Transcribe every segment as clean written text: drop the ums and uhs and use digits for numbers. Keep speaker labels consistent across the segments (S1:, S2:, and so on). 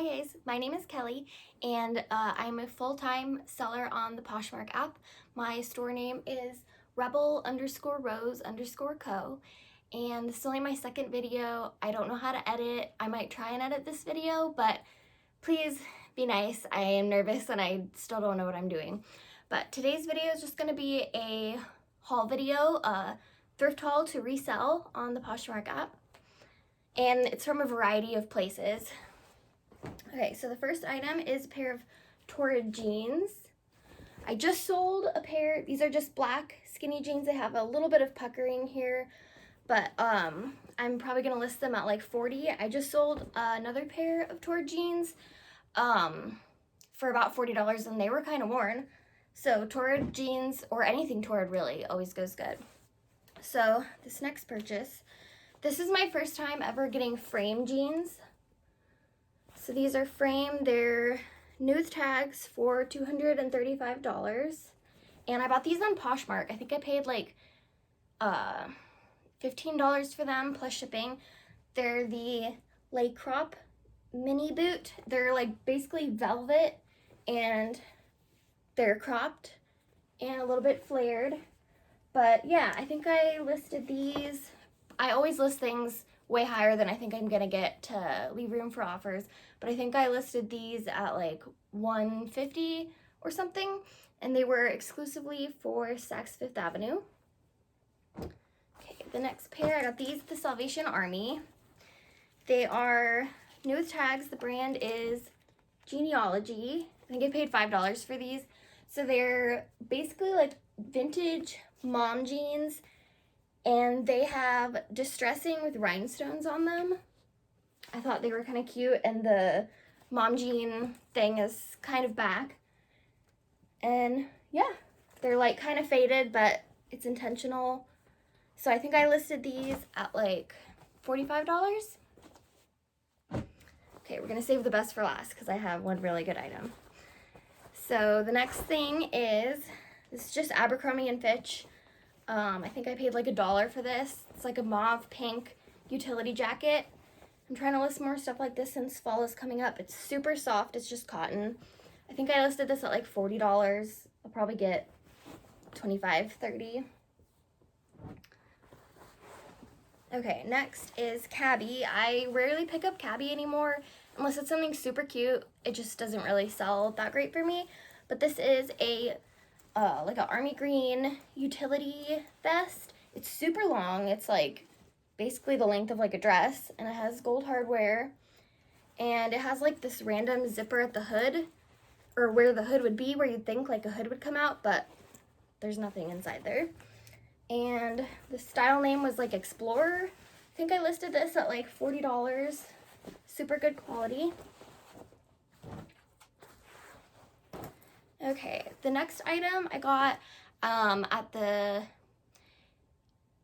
S1: Hi guys, my name is Kelly and I'm a full-time seller on the Poshmark app. My store name is rebel_rose_co and this is only my second video. I don't know how to edit. I might try and edit this video, but please be nice. I am nervous and I still don't know what I'm doing. But today's video is just going to be a haul video, a thrift haul to resell on the Poshmark app. And it's from a variety of places. Okay, so the first item is a pair of Torrid jeans. I just sold a pair. These are just black skinny jeans. They have a little bit of puckering here, but I'm probably gonna list them at like 40. I just sold another pair of Torrid jeans for about $40 and they were kind of worn. So Torrid jeans, or anything Torrid really, always goes good. So this next purchase, this is my first time ever getting frame jeans. So these are framed, they're nude tags for $235. And I bought these on Poshmark. I think I paid like $15 for them plus shipping. They're the Le Crop mini boot. They're like basically velvet and they're cropped and a little bit flared. But yeah, I think I listed these. I always list things way higher than I think I'm gonna get to leave room for offers, but I think I listed these at like $150 or something, and they were exclusively for Saks Fifth Avenue. Okay, the next pair, I got these at the Salvation Army. They are new with tags. The brand is Genealogy. I think I paid $5 for these. So they're basically like vintage mom jeans, and they have distressing with rhinestones on them. I thought they were kind of cute, and the mom jean thing is kind of back. And yeah, they're like kind of faded, but it's intentional. So I think I listed these at like $45. Okay, we're gonna save the best for last because I have one really good item. So the next thing is, this is just Abercrombie & Fitch. I think I paid like $1 for this. It's like a mauve pink utility jacket. I'm trying to list more stuff like this since fall is coming up. It's super soft, it's just cotton. I think I listed this at like $40. I'll probably get 25, 30. Okay, next is Cabbie. I rarely pick up Cabbie anymore unless it's something super cute. It just doesn't really sell that great for me. But this is a like an army green utility vest. It's super long. It's like basically the length of like a dress, and it has gold hardware, and it has like this random zipper at the hood, or where the hood would be, where you'd think like a hood would come out, but there's nothing inside there. And the style name was like Explorer. I think I listed this at like $40. Super good quality. Okay, the next item I got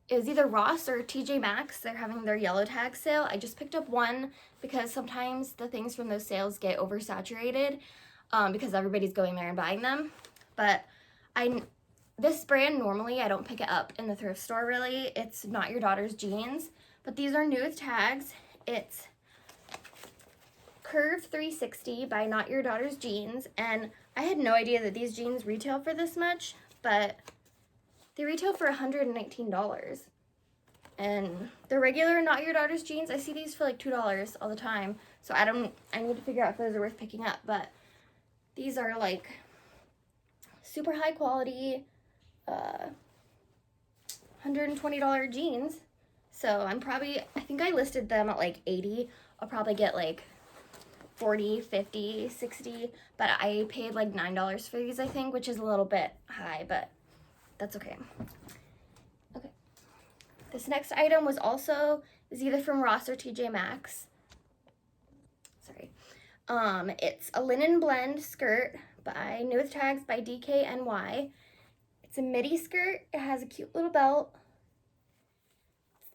S1: it was either Ross or TJ Maxx. They're having their yellow tag sale. I just picked up one because sometimes the things from those sales get oversaturated because everybody's going there and buying them. But this brand, normally I don't pick it up in the thrift store really. It's Not Your Daughter's Jeans, but these are new with tags. It's Curve 360 by Not Your Daughter's Jeans, and I had no idea that these jeans retail for this much, but they retail for $119. And the regular Not Your Daughter's Jeans, I see these for like $2 all the time, so I need to figure out if those are worth picking up. But these are like super high quality $120 jeans. So I think I listed them at like 80. I'll probably get like 40, 50, 60, but I paid like $9 for these, I think, which is a little bit high, but that's okay. Okay. This next item is either from Ross or TJ Maxx. Sorry. It's a linen blend skirt by New with Tags by DKNY. It's a midi skirt. It has a cute little belt.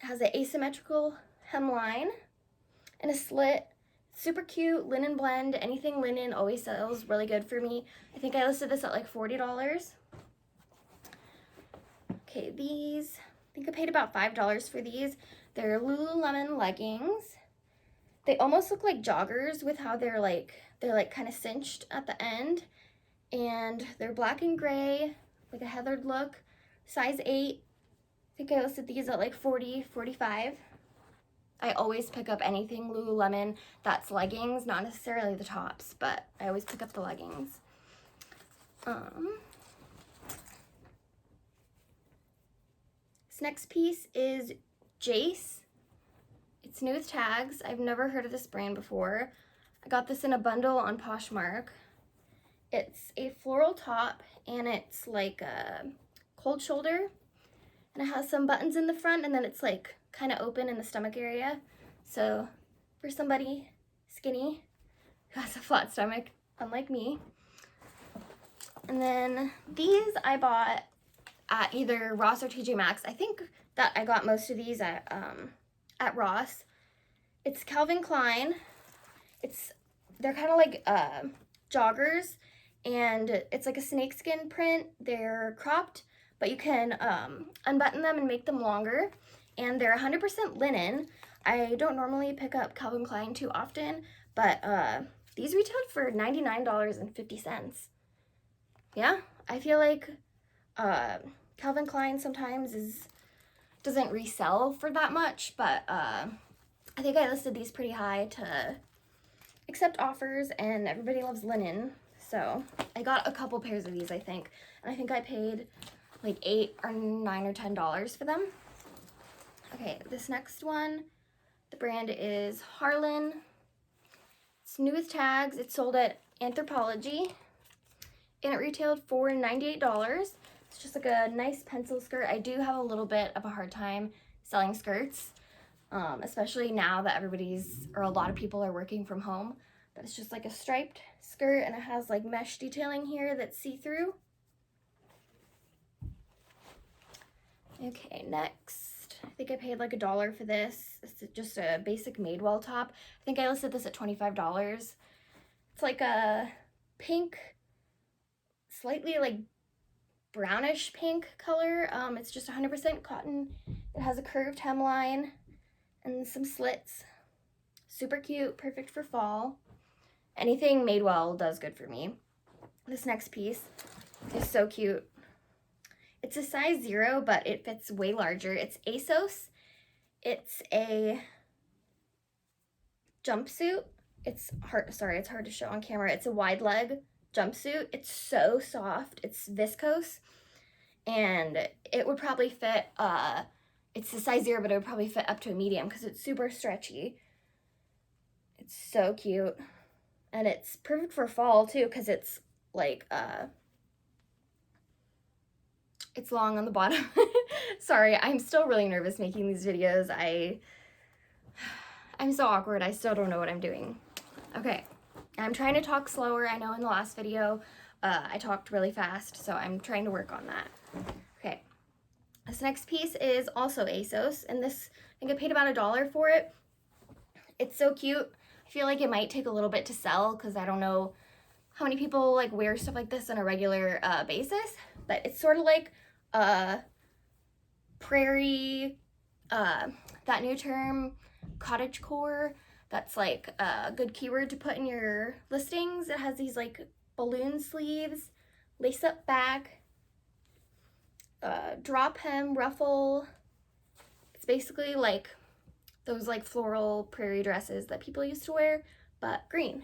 S1: It has an asymmetrical hemline and a slit. Super cute, linen blend. Anything linen always sells really good for me. I think I listed this at like $40. Okay, I think I paid about $5 for these. They're Lululemon leggings. They almost look like joggers with how they're like kind of cinched at the end. And they're black and gray, like a heathered look, size 8. I think I listed these at like 40, 45. I always pick up anything Lululemon that's leggings, not necessarily the tops, but I always pick up the leggings. This next piece is Jace. It's new with tags. I've never heard of this brand before. I got this in a bundle on Poshmark. It's a floral top, and it's like a cold shoulder, and it has some buttons in the front, and then it's like kind of open in the stomach area. So for somebody skinny who has a flat stomach, unlike me. And then these I bought at either Ross or TJ Maxx. I think that I got most of these at Ross. It's Calvin Klein. They're kind of like joggers, and it's like a snakeskin print. They're cropped, but you can unbutton them and make them longer, and they're 100% linen. I don't normally pick up Calvin Klein too often, but these retailed for $99.50. Yeah, I feel like Calvin Klein sometimes doesn't resell for that much, but I think I listed these pretty high to accept offers, and everybody loves linen. So I got a couple pairs of these, I think. And I think I paid like $8 or $9 or $10 for them. Okay, this next one, the brand is Harlan. It's new with tags. It's sold at Anthropologie, and it retailed for $98. It's just like a nice pencil skirt. I do have a little bit of a hard time selling skirts, especially now that a lot of people are working from home. But it's just like a striped skirt, and it has like mesh detailing here that's see-through. Okay, next. I think I paid like $1 for this. It's just a basic Madewell top. I think I listed this at $25. It's like a pink, slightly like brownish pink color. It's just 100% cotton. It has a curved hemline and some slits. Super cute, perfect for fall. Anything Madewell does good for me. This next piece is so cute. It's a size 0, but it fits way larger. It's ASOS. It's a jumpsuit. It's hard to show on camera. It's a wide leg jumpsuit. It's so soft. It's viscose, and it would probably fit, it's a size 0, but it would probably fit up to a medium because it's super stretchy. It's so cute, and it's perfect for fall too because it's like, it's long on the bottom. Sorry, I'm still really nervous making these videos. I'm so awkward. I still don't know what I'm doing. Okay, I'm trying to talk slower. I know in the last video I talked really fast, so I'm trying to work on that. Okay, this next piece is also ASOS, and this, I think I paid about $1 for it. It's so cute. I feel like it might take a little bit to sell because I don't know how many people like wear stuff like this on a regular basis, but it's sort of like prairie, that new term, cottagecore. That's like a good keyword to put in your listings. It has these like balloon sleeves, lace up back, drop hem ruffle. It's basically like those like floral prairie dresses that people used to wear, but green.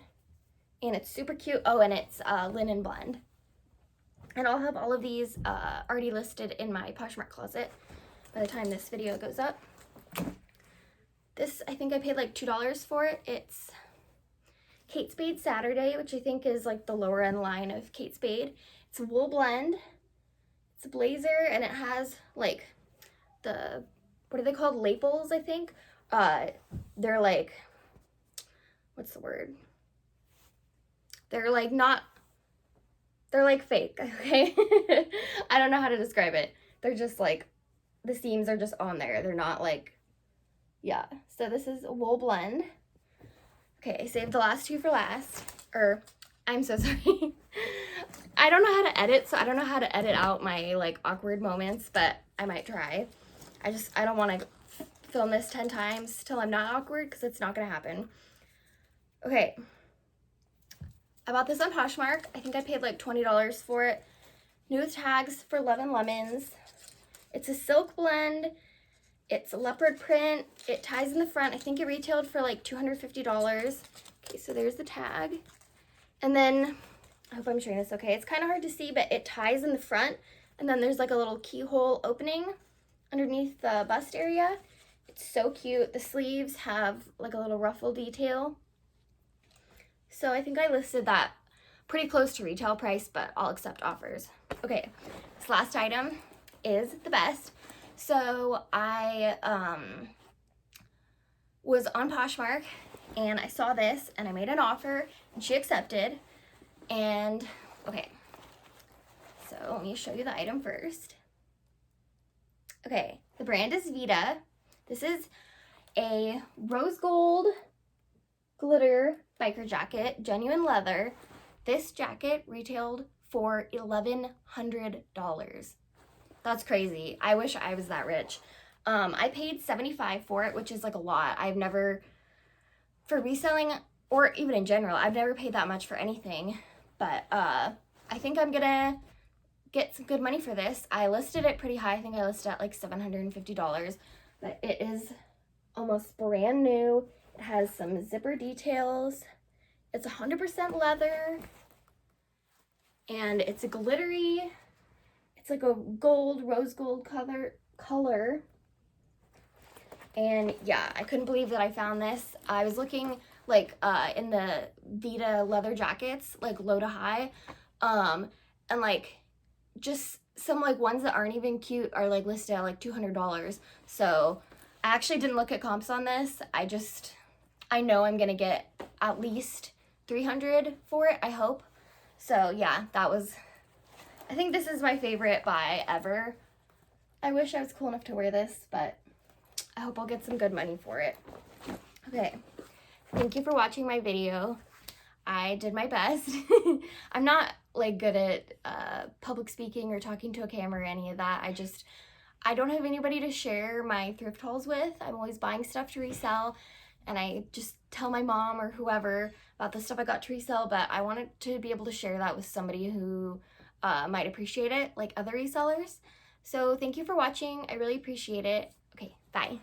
S1: And it's super cute. Oh, and it's linen blend. And I'll have all of these already listed in my Poshmark closet by the time this video goes up. This, I think I paid like $2 for it. It's Kate Spade Saturday, which I think is like the lower end line of Kate Spade. It's a wool blend. It's a blazer, and it has like the, what are they called? Lapels, I think. They're like, what's the word? They're like not, they're like fake, okay? I don't know how to describe it. They're just like, the seams are just on there. They're not like, yeah. So this is a wool blend. Okay, I saved the last two for last. I'm so sorry. I don't know how to edit, so I don't know how to edit out my like awkward moments, but I might try. I don't want to film this 10 times till I'm not awkward because it's not gonna happen. Okay, I bought this on Poshmark. I think I paid like $20 for it. New with tags for Love and Lemons. It's a silk blend. It's a leopard print. It ties in the front. I think it retailed for like $250. Okay, so there's the tag. And then, I hope I'm showing this okay. It's kind of hard to see, but it ties in the front. And then there's like a little keyhole opening underneath the bust area. It's so cute. The sleeves have like a little ruffle detail. So I think I listed that pretty close to retail price, but I'll accept offers. Okay, this last item is the best. So I was on Poshmark and I saw this and I made an offer and she accepted. And okay, so let me show you the item first. Okay, the brand is Vita. This is a rose gold glitter biker jacket, genuine leather. This jacket retailed for $1,100. That's crazy. I wish I was that rich. I paid $75 for it, which is like a lot. I've never, for reselling or even in general, I've never paid that much for anything. But I think I'm gonna get some good money for this. I listed it pretty high. I think I listed it at like $750, but it is almost brand new. It has some zipper details. It's 100% leather and it's a glittery, it's like a gold, rose gold color. And yeah, I couldn't believe that I found this. I was looking like in the Vita leather jackets, like low to high, and like just some like ones that aren't even cute are like listed at like $200. So I actually didn't look at comps on this. I know I'm gonna get at least $300 for it, I hope. So yeah, I think this is my favorite buy ever. I wish I was cool enough to wear this, but I hope I'll get some good money for it. Okay, thank you for watching my video. I did my best. I'm not like good at public speaking or talking to a camera or any of that. I don't have anybody to share my thrift hauls with. I'm always buying stuff to resell, and I just tell my mom or whoever about the stuff I got to resell, but I wanted to be able to share that with somebody who might appreciate it, like other resellers. So thank you for watching. I really appreciate it. Okay, bye.